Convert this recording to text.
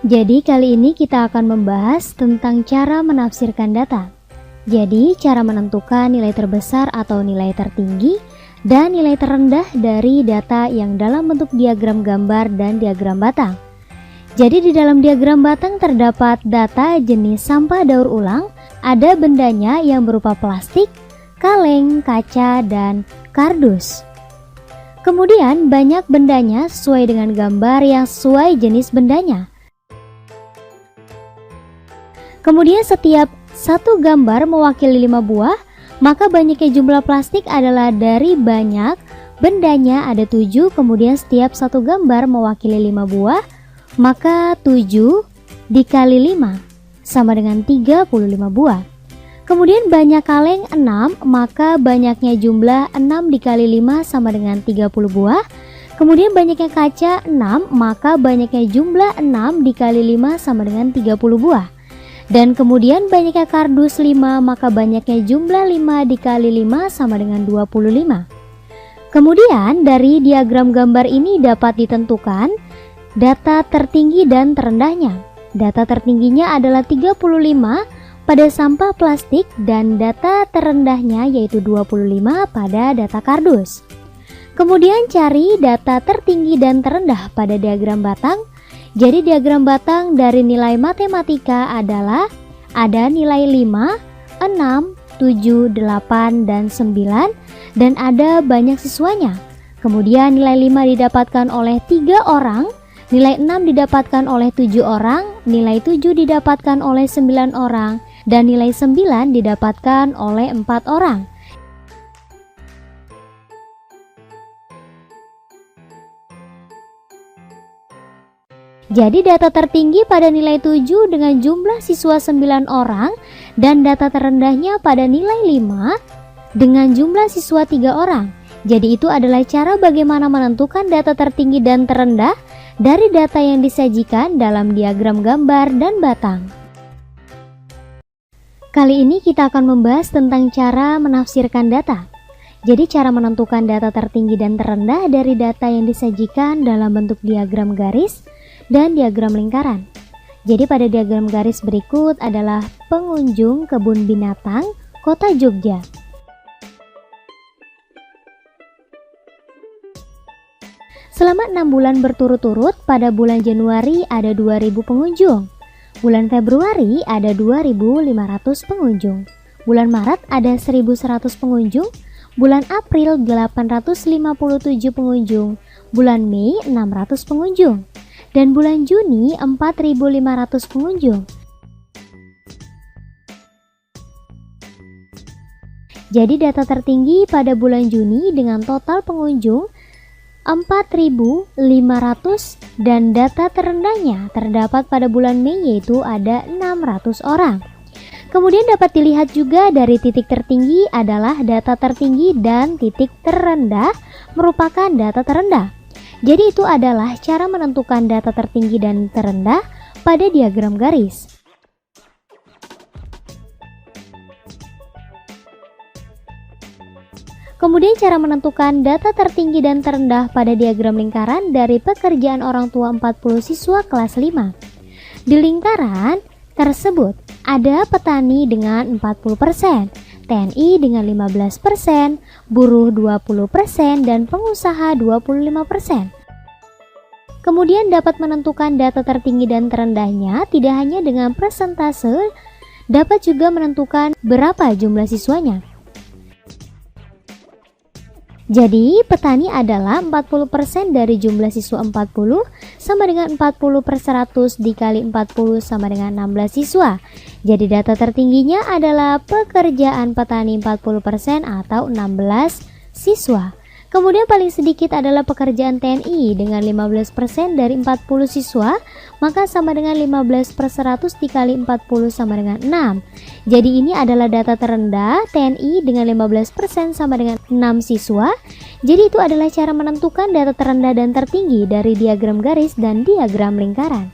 Jadi kali ini kita akan membahas tentang cara menafsirkan data. Jadi cara menentukan nilai terbesar atau nilai tertinggi dan nilai terendah dari data yang dalam bentuk diagram gambar dan diagram batang. Jadi di dalam diagram batang terdapat data jenis sampah daur ulang, ada bendanya yang berupa plastik, kaleng, kaca, dan kardus. Kemudian banyak bendanya sesuai dengan gambar yang sesuai jenis bendanya. Kemudian setiap satu gambar mewakili 5 buah, maka banyaknya jumlah plastik adalah dari banyak bendanya ada 7, kemudian setiap satu gambar mewakili 5 buah, maka 7 dikali 5 sama dengan 35 buah. Kemudian banyak kaleng 6, maka banyaknya jumlah 6 dikali 5 sama dengan 30 buah. Kemudian banyaknya kaca 6, maka banyaknya jumlah 6 dikali 5 sama dengan 30 buah. Dan kemudian banyaknya kardus 5, maka banyaknya jumlah 5 dikali 5 sama dengan 25. Kemudian dari diagram gambar ini dapat ditentukan data tertinggi dan terendahnya. Data tertingginya adalah 35 pada sampah plastik dan data terendahnya yaitu 25 pada data kardus. Kemudian cari data tertinggi dan terendah pada diagram batang. Jadi diagram batang dari nilai matematika adalah ada nilai 5, 6, 7, 8, dan 9 dan ada banyak siswanya. Kemudian nilai 5 didapatkan oleh 3 orang, nilai 6 didapatkan oleh 7 orang, nilai 7 didapatkan oleh 9 orang, dan nilai 9 didapatkan oleh 4 orang. Jadi data tertinggi pada nilai 7 dengan jumlah siswa 9 orang dan data terendahnya pada nilai 5 dengan jumlah siswa 3 orang. Jadi itu adalah cara bagaimana menentukan data tertinggi dan terendah dari data yang disajikan dalam diagram gambar dan batang. Kali ini kita akan membahas tentang cara menafsirkan data. Jadi cara menentukan data tertinggi dan terendah dari data yang disajikan dalam bentuk diagram garis dan diagram lingkaran. Jadi pada diagram garis berikut adalah pengunjung kebun binatang Kota Jogja. Selama 6 bulan berturut-turut, pada bulan Januari ada 2.000 pengunjung. Bulan Februari ada 2.500 pengunjung. Bulan Maret ada 1.100 pengunjung. Bulan April 857 pengunjung. Bulan Mei 600 pengunjung. Dan bulan Juni 4.500 pengunjung. Jadi data tertinggi pada bulan Juni dengan total pengunjung 4.500 dan data terendahnya terdapat pada bulan Mei yaitu ada 600 orang. Kemudian dapat dilihat juga dari titik tertinggi adalah data tertinggi dan titik terendah merupakan data terendah. Jadi itu adalah cara menentukan data tertinggi dan terendah pada diagram garis. Kemudian cara menentukan data tertinggi dan terendah pada diagram lingkaran dari pekerjaan orang tua 40 siswa kelas 5. Di lingkaran tersebut ada petani dengan 40%, TNI dengan 15%, buruh 20%, dan pengusaha 25%. Kemudian dapat menentukan data tertinggi dan terendahnya tidak hanya dengan persentase, dapat juga menentukan berapa jumlah siswanya. Jadi petani adalah 40% dari jumlah siswa 40 sama dengan 40/100 dikali 40 sama dengan 16 siswa. Jadi data tertingginya adalah pekerjaan petani 40% atau 16 siswa. Kemudian paling sedikit adalah pekerjaan TNI dengan 15% dari 40 siswa, maka sama dengan 15/100 dikali 40 sama dengan 6. Jadi ini adalah data terendah, TNI dengan 15% sama dengan 6 siswa. Jadi itu adalah cara menentukan data terendah dan tertinggi dari diagram garis dan diagram lingkaran.